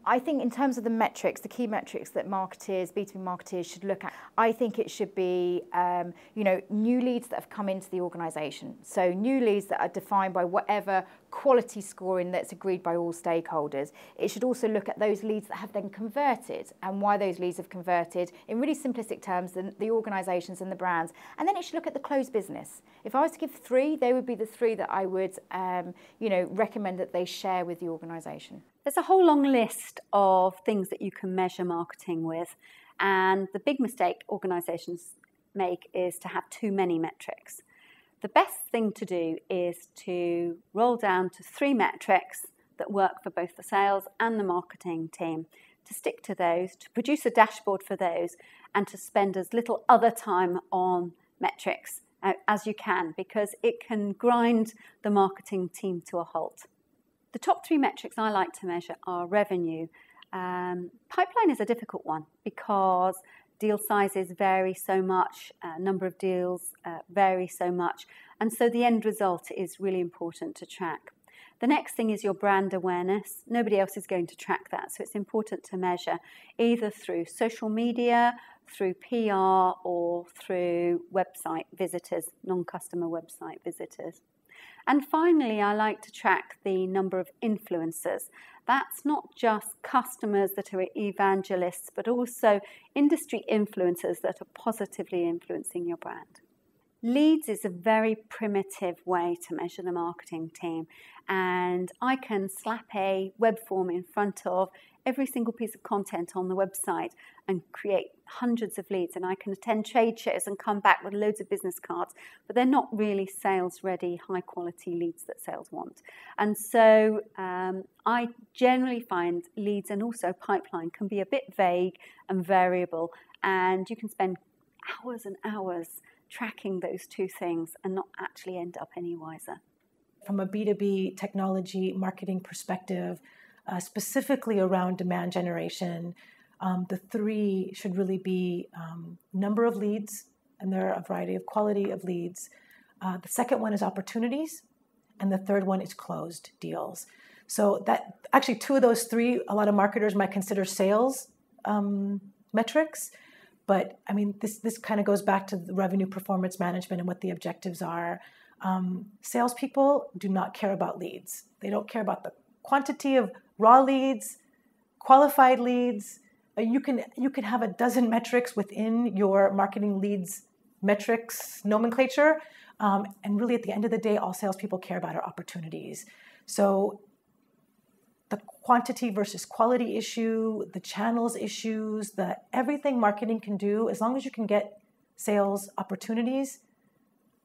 I think in terms of the metrics, the key metrics that marketers, B2B marketers should look at, I think it should be, new leads that have come into the organisation. So new leads that are defined by whatever quality scoring that's agreed by all stakeholders. It should also look at those leads that have then converted and why those leads have converted in really simplistic terms, the organisations and the brands. And then it should look at the closed business. If I was to give 3, they would be the 3 that I would, recommend that they share with the organisation. There's a whole long list of things that you can measure marketing with, and the big mistake organisations make is to have too many metrics. The best thing to do is to roll down to 3 metrics that work for both the sales and the marketing team, to stick to those, to produce a dashboard for those, and to spend as little other time on metrics as you can, because it can grind the marketing team to a halt. The top 3 metrics I like to measure are revenue. Pipeline is a difficult one because deal sizes vary so much, number of deals vary so much, and so the end result is really important to track. The next thing is your brand awareness. Nobody else is going to track that, so it's important to measure either through social media, through PR, or through website visitors, non-customer website visitors. And finally, I like to track the number of influencers. That's not just customers that are evangelists, but also industry influencers that are positively influencing your brand. Leads is a very primitive way to measure the marketing team, and I can slap a web form in front of every single piece of content on the website and create hundreds of leads, and I can attend trade shows and come back with loads of business cards, but they're not really sales-ready, high-quality leads that sales want. And so I generally find leads and also pipeline can be a bit vague and variable, and you can spend hours and hours tracking those 2 things and not actually end up any wiser. From a B2B technology marketing perspective, specifically around demand generation, the 3 should really be number of leads, and there are a variety of quality of leads. The second one is opportunities, and the third one is closed deals. So that actually 2 of those 3, a lot of marketers might consider sales metrics. But I mean, this kind of goes back to the revenue performance management and what the objectives are. Salespeople do not care about leads. They don't care about the quantity of raw leads, qualified leads. You can have a dozen metrics within your marketing leads metrics nomenclature. And really at the end of the day, all salespeople care about are opportunities. So the quantity versus quality issue, the channels issues, everything marketing can do, as long as you can get sales opportunities,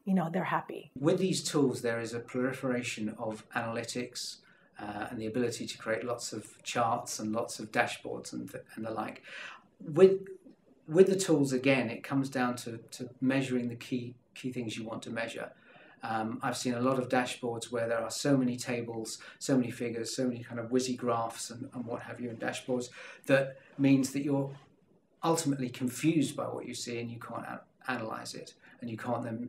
they're happy. With these tools, there is a proliferation of analytics and the ability to create lots of charts and lots of dashboards and the like. With the tools, again, it comes down to measuring the key things you want to measure. I've seen a lot of dashboards where there are so many tables, so many figures, so many kind of whizzy graphs and what have you in dashboards, that means that you're ultimately confused by what you see and you can't analyze it, and you can't then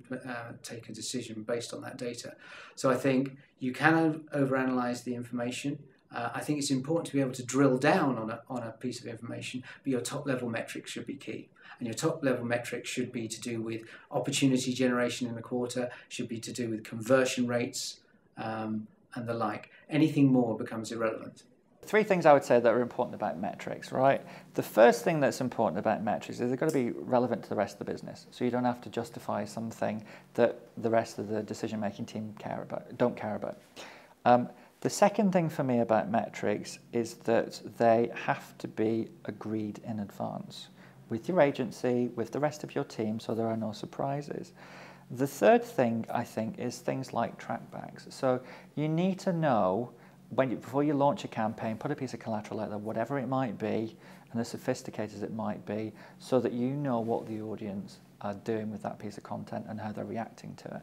take a decision based on that data. So I think you can overanalyze the information. I think it's important to be able to drill down on a piece of information, but your top level metrics should be key. And your top level metrics should be to do with opportunity generation in a quarter, should be to do with conversion rates and the like. Anything more becomes irrelevant. 3 things I would say that are important about metrics, right? The first thing that's important about metrics is they've got to be relevant to the rest of the business. So you don't have to justify something that the rest of the decision-making team don't care about. The second thing for me about metrics is that they have to be agreed in advance with your agency, with the rest of your team, so there are no surprises. The third thing, I think, is things like trackbacks. So you need to know, before you launch a campaign, put a piece of collateral out there, whatever it might be, and as sophisticated as it might be, so that you know what the audience are doing with that piece of content and how they're reacting to it.